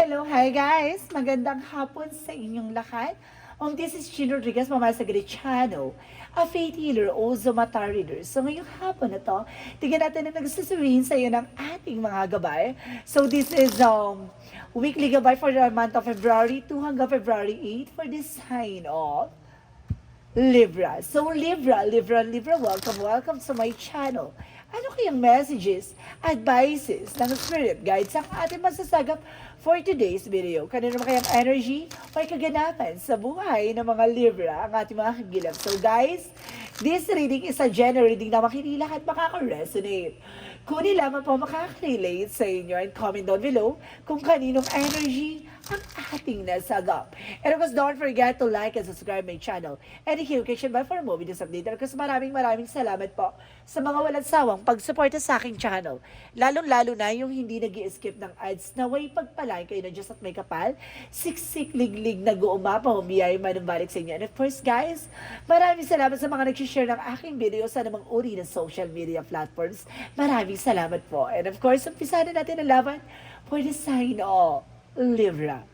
Hello, hi guys! Magandang hapon sa inyong lahat. This is Chino Rodriguez, Mama sa Channel, a faith healer, also mata reader. So ngayong hapon na to, tingnan natin ang nagsasabihin sa iyo ng ating mga gabay. So this is weekly gabay for the month of February 2 hanggang February 8 for this sign of Libra. So Libra, welcome to my channel. Ano kayang messages, advices ng spirit guides ang ating masasagap for today's video? Kanino naman kayang energy o kaganapan sa buhay ng mga Libra ang ating mga kagilap? So guys, this reading is a general reading na makinila at makaka-resonate. Kunin lamang po makaka-relate sa inyo and comment down below kung kaninong energy ang ating nasagap. And of course, don't forget to like and subscribe my channel and hit notification bell for more videos update. And of course, maraming salamat po sa mga walang sawang pagsuporta sa aking channel. Lalong-lalo na yung hindi nag-i-skip ng ads na way pagpalain kayo na Diyos at may kapal, siksik, liglig, nag-uumapa, humiyay, manumbalik sa inyo. And of course, guys, maraming salamat sa mga nag-share ng aking video sa namang uri ng social media platforms. Maraming salamat po. And of course, umpisa na natin ang laban for the sign of Libra.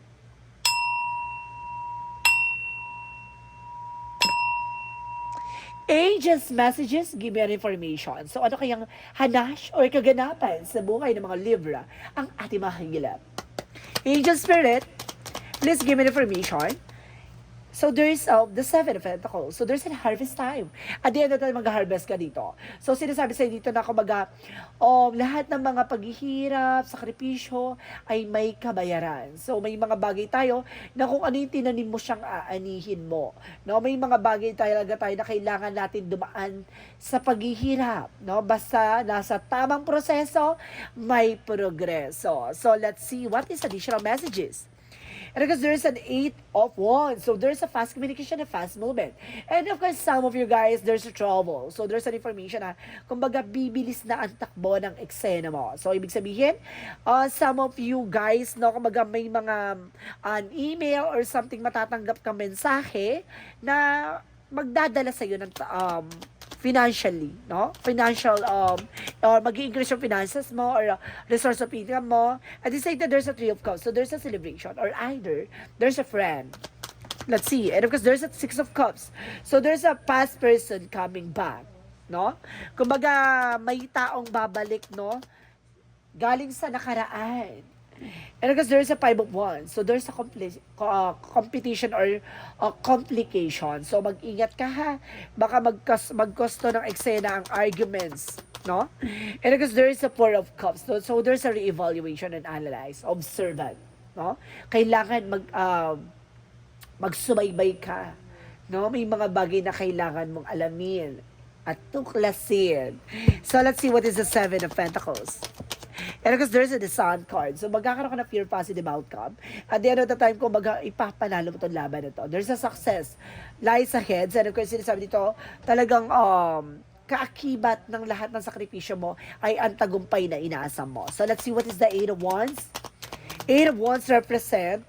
Angels messages, give me an information. So ano kayang hanash or kaganapan sa buhay ng mga Libra ang ating mga higilap? Angel Spirit, please give me an information. So there's the Seven of Pentacles. So there's a harvest time. At the end of the time, mag-harvest ka dito. So sinasabi sa dito na kumbaga, lahat ng mga paghihirap, sakripisyo, ay may kabayaran. So may mga bagay tayo na kung ano yung tinanim mo siyang aanihin mo. No? May mga bagay talaga tayo na kailangan natin dumaan sa paghihirap. No? Basta nasa tamang proseso, may progreso. So let's see what is additional messages. And because there's an 8 of Wands. So there's a fast communication, a fast movement. And of course, some of you guys, there's a trouble. So there's an information na, kumbaga, bibilis na ang takbo ng eksena mo. So ibig sabihin, some of you guys, no, kumbaga may mga an email or something matatanggap kang mensahe na magdadala sa iyo ng financially, no? Financial, or mag-increase yung finances mo or resource of income mo. At the same time, there's a Three of Cups. So there's a celebration or either there's a friend. Let's see. And of course, there's a Six of Cups. So there's a past person coming back, no? Kumbaga, may taong babalik, no? Galing sa nakaraan. And because there's a Five of Wands, so there's a competition or complication. So mag-ingat ka ha, baka magkosto ng eksena ang arguments, no? And because there is a Four of Cups, so there's a re-evaluation and analyze, observant, no? Kailangan magsubaybay ka, no? May mga bagay na kailangan mong alamin at tuklasin. So let's see what is the Seven of Pentacles. And because there's a Sun card. So magkakaroon ka na pure positive outcome. At the end of the time, kung ipapanalo mo itong laban na ito. There's a success lies ahead. And of course, sinasabi dito, talagang kaakibat ng lahat ng sakripisyo mo ay ang tagumpay na inaasam mo. So let's see what is the Eight of Wands. Eight of Wands represent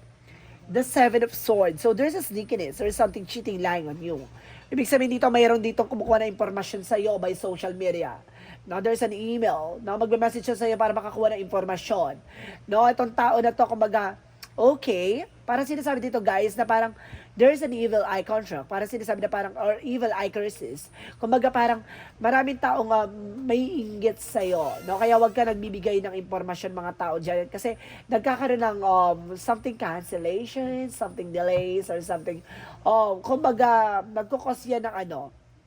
the Seven of Swords. So there's a sneakiness or something cheating lying on you. Ibig sabihin dito, mayroon dito kumukuha na impormasyon sa iyo by social media. No, there's an email. No, magme-message siya sa iyo para makakuha ng impormasyon. No, itong tao na to, kumbaga, okay, parang sinasabi dito guys na parang there's an evil eye contract. Parang sinasabi na parang, or evil eye curses. Kumbaga parang maraming taong may inggit sa'yo. No? Kaya wag ka nagbibigay ng impormasyon mga tao dyan. Kasi nagkakaroon ng something cancellation, something delays, or something, kumbaga, nagkukos yan ng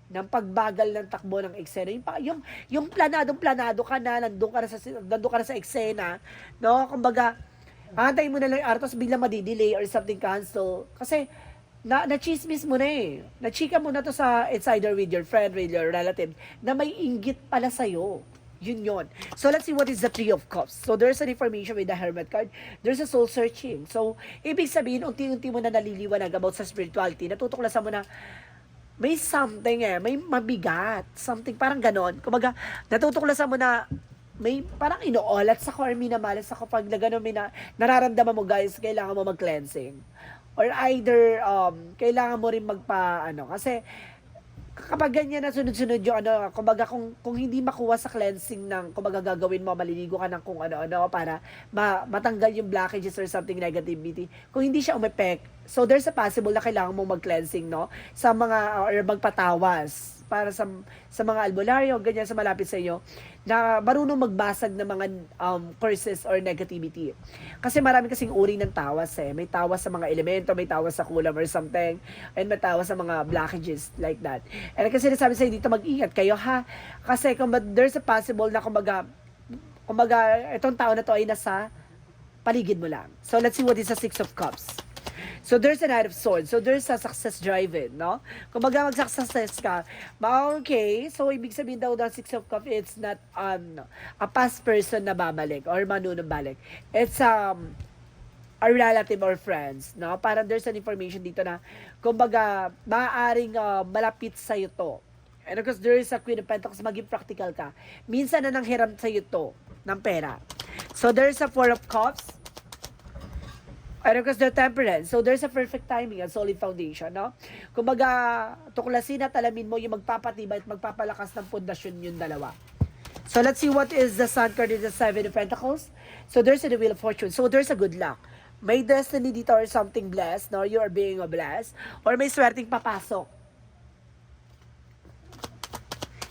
ng pagbagal ng takbo ng eksena. Yung planado ka na, nandun ka na sa eksena, no? Kumbaga, antay mo na lang yung araw, tapos biglang madidelay or something cancel. Kasi, na-chismis mo na eh. Na-chika mo na to sa, it's either with your friend, with your relative, na may inggit pala sa'yo. Yun. So, let's see what is the Three of Cups. So, there's an information with the Hermit card. There's a soul searching. So, ibig sabihin, unti-unti mo na naliliwanag about sa spirituality. Natutuklasan mo na may something may mabigat. Something, parang ganon. Kumbaga, natutuklasan mo na may parang inoolat sa or minamalas ako pag na gano'n nararamdaman mo guys, kailangan mo mag-cleansing. Or either, kailangan mo rin kasi kapag ganyan na sunod-sunod yung ano, kumbaga kung hindi makuha sa cleansing ng, kumbaga gagawin mo, maliligo ka ng kung ano-ano para matanggal yung blockages or something negativity. Kung hindi siya umepek, so there's a possible na kailangan mong mag-cleansing, no? Sa mga, or magpatawas para sa mga albularyo, ganyan sa malapit sa inyo, na marunong magbasag ng mga curses or negativity. Kasi marami kasing uri ng tawas eh. May tawas sa mga elemento, may tawas sa kulam or something, and may tawas sa mga blockages like that. And kasi sinasabi sa'yo dito, mag-ingat kayo ha. Kasi kung there's a possible na kumbaga, itong tao na to ay nasa paligid mo lang. So let's see what is the Six of Cups. So there's a Knight of Swords. So there's a success driven, no? Kung mag-success ka, okay, so ibig sabihin daw ng Six of Cups, it's not a past person na babalik or manunumbalik. It's a relative or friends, no? Parang there's an information dito na, kumbaga, maaaring malapit sa'yo to. And of course, there is a Queen of Pentacles, maging practical ka. Minsan na nanghiram sa'yo to ng pera. So there's a Four of Cups, and of course, the Temperance. So, there's a perfect timing and solid foundation, no? Kumbaga, tuklasin at alamin mo yung magpapatibay at magpapalakas ng pundasyon yung dalawa. So, let's see what is the Sun card in the Seven of Pentacles. So, there's the Wheel of Fortune. So, there's a good luck. May destiny dito or something blessed, no? You are being blessed. Or may swerteng papasok.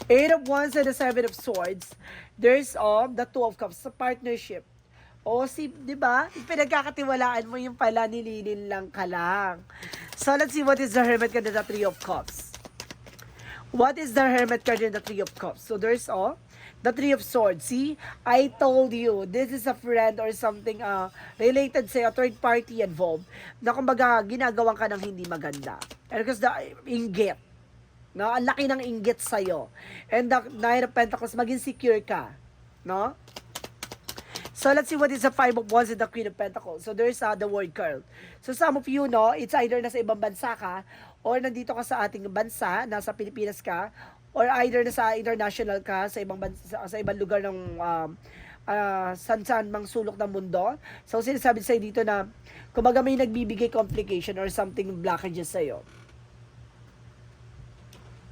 Eight of Wands and the Seven of Swords. There's the Two of Cups, sa partnership. O di ba? Pinagkakatiwalaan mo yung pala, nililin lang ka lang. So, let's see what is the Hermit card in the Three of Cups. What is the Hermit card in the Three of Cups? So, there's the Three of Swords. See? I told you, this is a friend or something related sa third party involved, na kumbaga, ginagawan ka ng hindi maganda. And because the inggit, no? Ang laki ng inggit sa'yo. And the Knight of Pentacles, maging secure ka. No? So, let's see what is the Five of Wands and the Queen of Pentacles. So, there's the word card. So, some of you, no, it's either nasa ibang bansa ka, or nandito ka sa ating bansa, nasa Pilipinas ka, or either nasa international ka, sa ibang bansa, sa ibang lugar ng saan-saan mang sulok ng mundo. So, sinasabi sa'yo dito na, kumbaga may nagbibigay complication or something blockages sa'yo.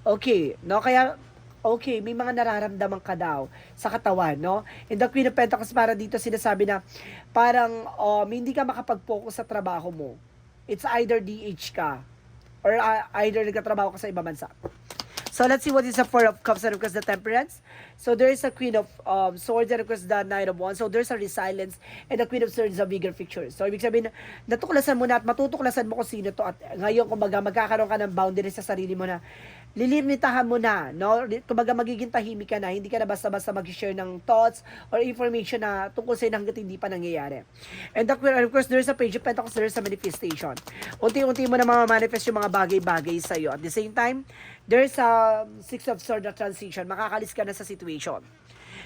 Okay, no, kaya okay, may mga nararamdaman ka daw sa katawan, no? And the Queen of Pentacles, para dito sinasabi na parang hindi ka makapag-focus sa trabaho mo. It's either DH ka or either nagtatrabaho ka sa ibang bansa. So, let's see what is the Four of Cups and of course the Temperance. So, there is a Queen of Swords and of course the Knight of Wands. So, there's a Resilience and the Queen of Swords is a bigger picture. So, ibig sabihin, natuklasan mo na at matutuklasan mo kung sino to. At ngayon, kumbaga, magkakaroon ka ng boundaries sa sarili mo na lilimitahan mo na, no? Kumbaga, magiging tahimik ka na. Hindi ka na basta-basta mag-share ng thoughts or information na tungkol sa'yo hanggat hindi pa nangyayari. And of course, there's a Page of Pentacles, there's a manifestation. Unti-unti mo na manifest yung mga bagay-bagay sa'yo. At the same time, there's a Six of Swords na transition. Makakalis ka na sa situation.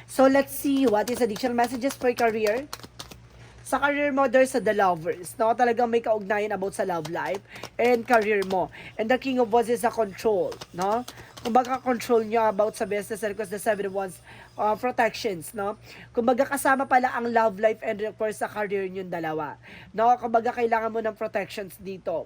So, let's see what is additional messages for career. Sa career mo, there's the lovers. No? Talagang may kaugnayan about sa love life and career mo. And the King of Wands is a control. No? Kumbaga, control niya about sa business and of course the Seven of Wands protections. No? Kumbaga, kasama pala ang love life and of course sa career niyong dalawa. No? Kumbaga, kailangan mo ng protections dito.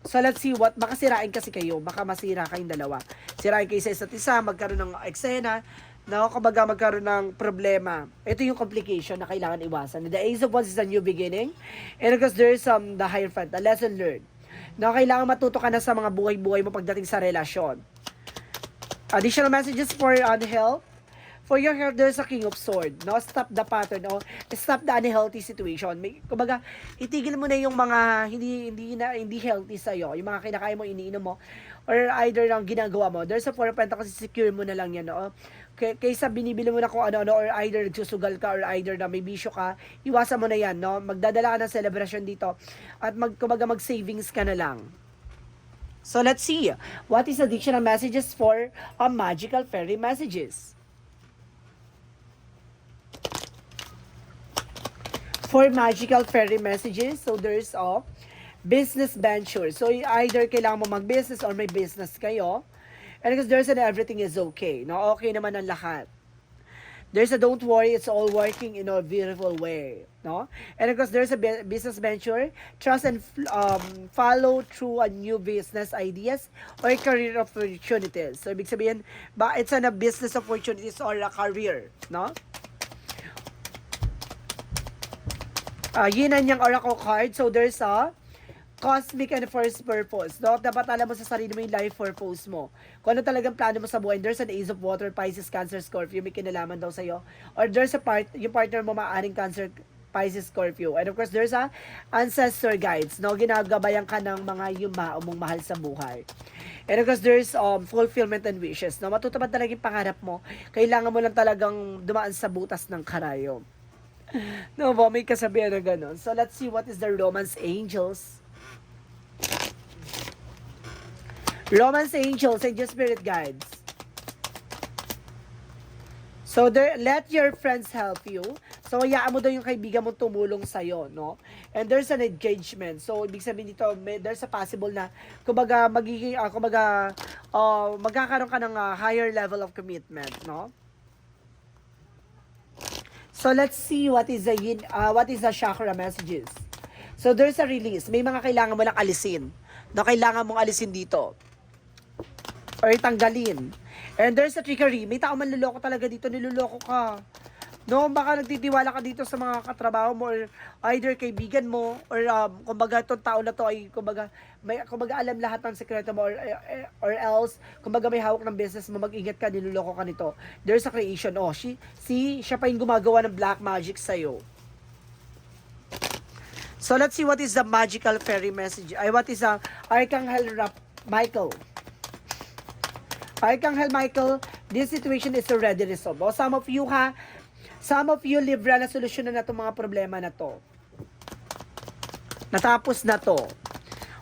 So, let's see what, baka sirain kasi kayo, baka masira kayong dalawa. Sirain kayo sa isa't isa, magkaroon ng eksena, no, kumbaga magkaroon ng problema. Ito yung complication na kailangan iwasan. The Ace of Wands is a new beginning. And of course, there is the Hierophant, a lesson learned. No, kailangan matuto ka na sa mga buhay-buhay mo pagdating sa relasyon. Additional messages for health. For your health, there's a King of Swords. No? Stop the pattern. No? Stop the unhealthy situation. Kumbaga, itigil mo na yung mga hindi healthy sa'yo. Yung mga kinakain mo, iniinom mo. Or either lang ginagawa mo. There's a Four of Pentacles, secure mo na lang yan. No? Kaysa binibili mo na kung ano-ano, or either nagsusugal ka, or either na may bisyo ka, iwasan mo na yan. No? Magdadala ka ng celebration dito. At kumbaga mag-savings ka na lang. So, let's see. What is additional messages for magical fairy messages? For magical fairy messages, so there's business venture. So, either kailangan mo mag-business or may business kayo. And because there's an everything is okay. No? Okay naman ang lahat. There's a don't worry, it's all working in a beautiful way. No? And of course, there's a business venture, trust and follow through on new business ideas or career opportunities. So, ibig sabihin, it's a business opportunities or a career. No? Yin and Yang Oracle card. So, there's a cosmic and first purpose. No? Dapat alam mo sa sarili mo yung life purpose mo. Kung ano talagang plano mo sa buhay. There's an Ace of Water, Pisces, Cancer, Scorpio. May kinalaman daw sa'yo. Or there's a yung partner mo maaaring Cancer, Pisces, Scorpio. And of course, there's a ancestor guides. No? Ginagabayan ka ng mga yumao mong mahal sa buhay. And of course, there's fulfillment and wishes. No? Matutupad talaga yung pangarap mo. Kailangan mo lang talagang dumaan sa butas ng karayom. No ba? May kasabihan na ganun. So, let's see what is the Romance Angels. Romance Angels, Angel Spirit Guides. So, let your friends help you. So, hayaan mo daw yung kaibigan mo tumulong sa'yo, no? And there's an engagement. So, ibig sabihin dito, there's a possible na, kumbaga, magkakaroon ka ng higher level of commitment, no? So, let's see what is the chakra messages. So, there's a release. May mga kailangan mo lang alisin. No, kailangan mong alisin dito. Or tanggalin. And there's a trickery. May tao manluloko talaga dito. Niluloko ka. No, baka nagtitiwala ka dito sa mga katrabaho mo or either kaibigan mo or kumbaga itong tao na to ay kumbaga alam lahat ng sekreto mo or else kumbaga may hawak ng business mo, mag-ingat ka, niluloko ka nito. There's a creation. Oh, siya pa yung gumagawa ng black magic sa'yo. So let's see what is the magical fairy message. What is Archangel Michael. Archangel Michael, this situation is already resolved. O, some of you, Libra, na solusyonan na itong mga problema na to. Natapos na to.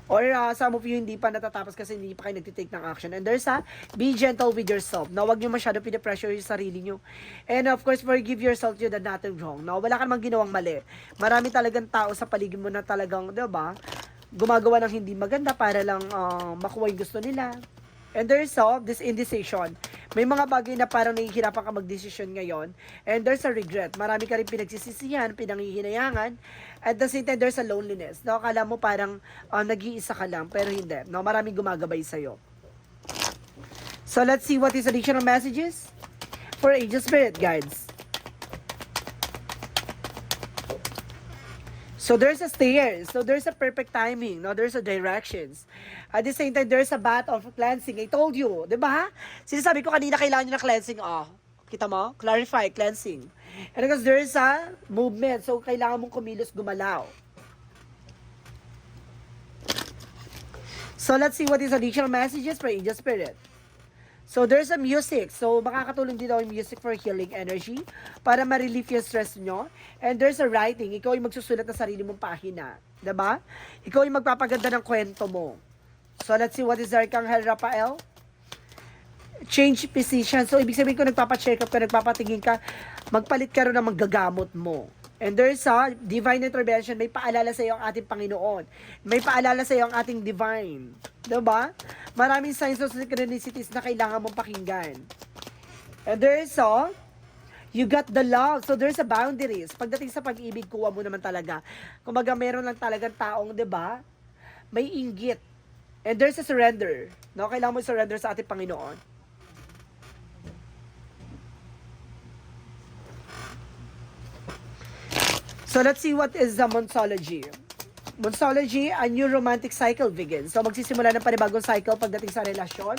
Or some of you hindi pa natatapos kasi hindi pa kayo nagtitake ng action. And there's be gentle with yourself. Na huwag nyo masyado pinapressure yung sarili nyo. And of course, forgive yourself, you did nothing wrong. No, wala ka namang ginawang mali. Marami talagang tao sa paligid mo na talagang, diba, gumagawa ng hindi maganda para lang makuha yung gusto nila. And there's this indecision. May mga bagay na parang nahihirapan ka mag-decision ngayon. And there's a regret. Marami ka rin pinagsisisihan, pinanghihinayangan. At the same time, there's a loneliness. No? Akala mo parang nag-iisa ka lang, pero hindi. No? Maraming gumagabay sa'yo. So, let's see what is additional messages for Angel Spirit Guides. So, there's a stairs. So, there's a perfect timing. No? There's a directions. At the same time, there's a bath of cleansing. I told you. Diba ha? Sinasabi ko kanina, kailangan nyo ng cleansing. Kita mo? Clarify, cleansing. And because there's a movement. So, kailangan mong kumilos, gumalaw. So, let's see what is additional messages for Angel Spirit. So, there's a music. So, makakatulong din daw yung music for healing energy para ma-relieve yung stress nyo. And there's a writing. Ikaw yung magsusulat ng sarili mong pahina. Diba? Ikaw yung magpapaganda ng kwento mo. So, let's see what is Archangel Raphael. Change position. So, ibig sabihin kung nagpapacheck up ka, nagpapatingin ka, magpalit ka rin ng magagamot mo. And there's divine intervention. May paalala sa iyo ang ating Panginoon. May paalala sa iyo ang ating divine. Diba? Maraming signs of synchronicities na kailangan mong pakinggan. And there's you got the love. So there's a boundaries. Pagdating sa pag-ibig, kuha mo naman talaga. Kumbaga, meron lang talagang taong, diba? May inggit. And there's a surrender. No? Kailangan mo surrender sa ating Panginoon. So, let's see what is the Monsology. Monsology, a new romantic cycle begins. So, magsisimula ng panibagong cycle pagdating sa relasyon.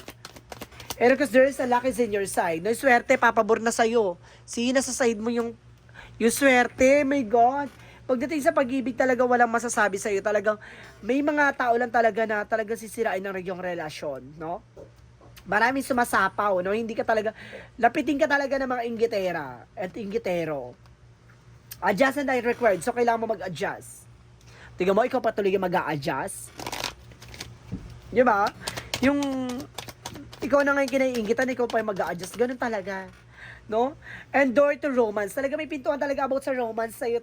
And because there is a luck is in your side. No, yung swerte, papabor na sa'yo. See, nasa side mo yung swerte, my God. Pagdating sa pag-ibig, talaga walang masasabi sa'yo. Talagang, may mga tao lang talaga na talagang sisirain ng yung relasyon, no? Maraming sumasapaw, no? Hindi ka talaga, lapitin ka talaga ng mga inggitera at inggitero. Adjust and I required. So, kailangan mo mag-adjust. Tingnan mo, ikaw patuloy mag-a-adjust. Di ba? Yung, ikaw na ngayon kinaiingitan, ikaw pa yung mag-a-adjust. Ganun talaga. No? And door to romance. Talaga may pintuan talaga about sa romance sa'yo,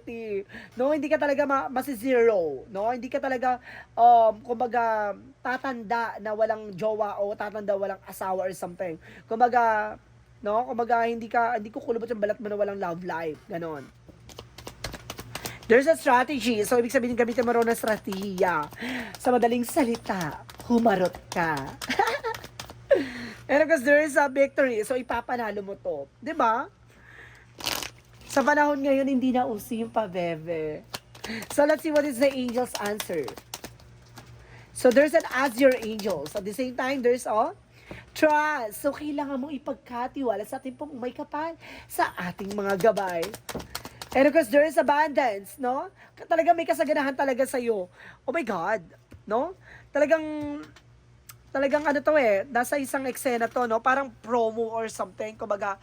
no? Hindi ka talaga masi-zero. No? Hindi ka talaga, kumbaga, tatanda na walang jowa o tatanda walang asawa or something. Kumbaga, No? Kumbaga, hindi ko kulubot yung balat mo na walang love life. Ganon. There's a strategy. So, ibig sabihin, gamitin mo rin ng strategiya. Sa madaling salita, humarot ka. And because there is a victory, so ipapanalo mo to. 'Di ba? Sa panahon ngayon, hindi na uso yung pabebe. So, let's see what is the angel's answer. So, there's an ask your angels. At the same time, there's a trust. So, kailangan mo ipagkatiwala sa ating pong may kapal sa ating mga gabay. And of course, there is abundance, no? Talagang may kasaganahan talaga sa'yo. Oh my God, no? Talagang ano to nasa isang eksena to, no? Parang promo or something. Kumbaga,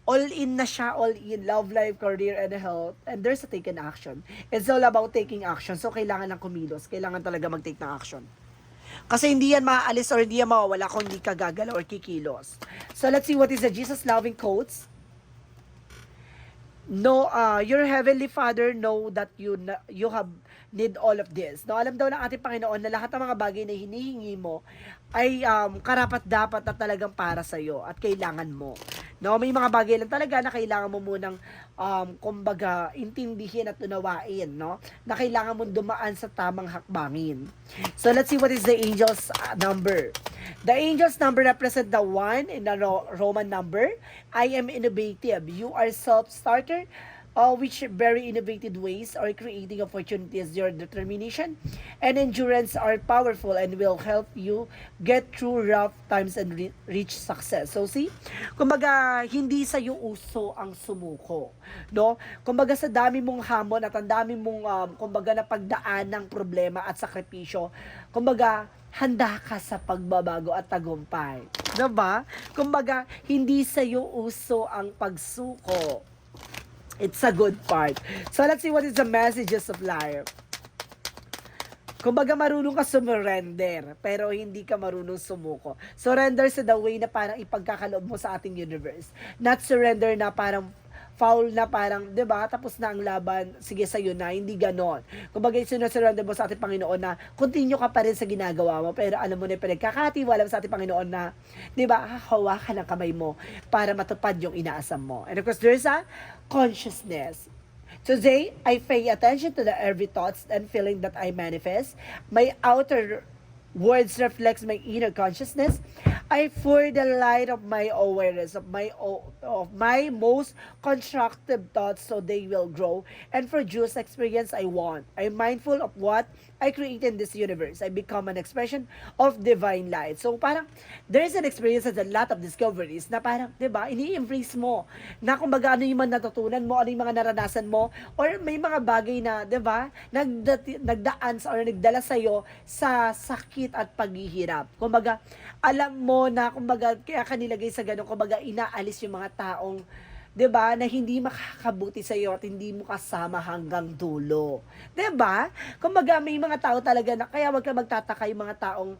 all in na siya, all in. Love life, career, and health. And there's a taken action. It's all about taking action. So, kailangan ng kumilos. Kailangan talaga mag-take ng action. Kasi hindi yan maaalis or hindi yan mawawala kung hindi ka gagalaw or kikilos. So, let's see what is the Jesus-loving quotes. No, your heavenly Father know that you have need all of this. No, alam daw ng ating Panginoon na lahat ng mga bagay na hinihingi mo ay karapat-dapat na talagang para sa iyo at kailangan mo. No, may mga bagay lang talaga na kailangan mo munang kumbaga intindihin at unawain, no? Na kailangan mo dumaan sa tamang hakbangin. So let's see what is the angel's number. The angel's number represent the 1 in the Roman number. I am innovative. You are self-starter. Which very innovative ways are creating opportunities. Your determination and endurance are powerful and will help you get through rough times and reach success. So see, kumbaga hindi sa iyo uso ang sumuko, no? Kumbaga sa dami mong hamon at ang dami mong kumbaga na pagdaan ng problema at sakripisyo, kumbaga handa ka sa pagbabago at tagumpay. Diba? Kumbaga, hindi sa iyo uso ang pagsuko. It's a good part. So, let's see what is the messages of life. Kumbaga, marunong ka sumurrender, pero hindi ka marunong sumuko. Surrender sa the way na parang ipagkakaloob mo sa ating universe. Not surrender na parang foul na parang, 'di ba? Tapos na ang laban, sige sa'yo na, hindi ganon. Kumbaga, sinusurrender mo sa ating Panginoon na continue ka pa rin sa ginagawa mo, pero alam mo na pinagkakatiwala mo sa ating Panginoon na, 'di ba, hawakan ang kamay mo para matupad yung inaasam mo. And of course, there's a consciousness. Today, I pay attention to the every thoughts and feeling that I manifest. My outer words reflects my inner consciousness. I pour the light of my awareness of my most constructive thoughts so they will grow and produce experience I want. I'm mindful of what I create in this universe. I become an expression of divine light. So parang there is an experience and a lot of discoveries na parang, 'di ba, ini-embrace mo na kumbaga ano yung mga natutunan mo, ano yung mga naranasan mo, or may mga bagay na, 'di ba, nagdaan or nagdala sa iyo sa sakit at paghihirap. Kumbaga, alam mo na kumbaga kaya kanilagay sa ganun, kumbaga inaalis yung mga taong 'di ba, na hindi makakabuti sa iyo at hindi mo kasama hanggang dulo. 'Di ba? Kumbaga may mga tao talaga na kaya wag ka magtataka yung mga taong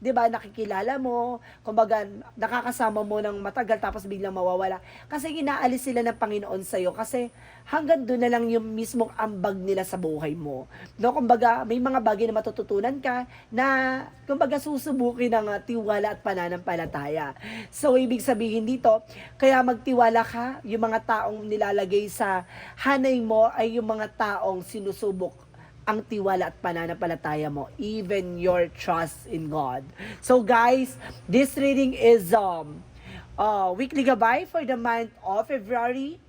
'di ba, nakikilala mo, kumbaga nakakasama mo ng matagal tapos biglang mawawala kasi inaalis sila ng Panginoon sa iyo kasi hanggang doon na lang yung mismong ambag nila sa buhay mo. No, kumbaga may mga bagay na matututunan ka na kumbaga susubukin ng tiwala at pananampalataya. So ibig sabihin dito, kaya magtiwala ka, yung mga taong nilalagay sa hanay mo ay yung mga taong sinusubok ang tiwala at pananampalataya mo, even your trust in God. So guys, this reading is weekly gabay for the month of February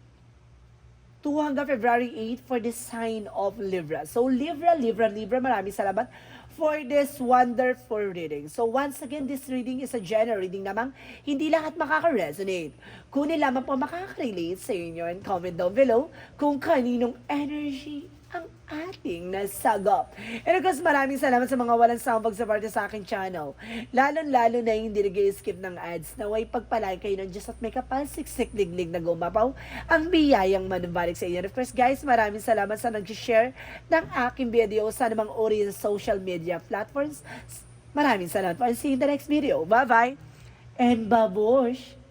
2 hanggang February 8 for the sign of Libra. So Libra, maraming salamat for this wonderful reading. So once again, this reading is a general reading namang hindi lahat makaka-resonate. Kunin lamang po makaka-relate sa inyo and comment down below kung kaninong energy ang ating nasagap. And of course, maraming salamat sa mga walang sawang pagsuporta sa aking channel. Lalo-lalo na yung hindi nag-skip ng ads. Naway pagpalain kayo ng Diyos at may kapal, siksik liglig na gumapaw ang biyayang manubalik sa inyo. And of course, guys, maraming salamat sa nag-share ng aking video sa namang uri ng social media platforms. Maraming salamat po. And see you in the next video. Bye-bye! And babush!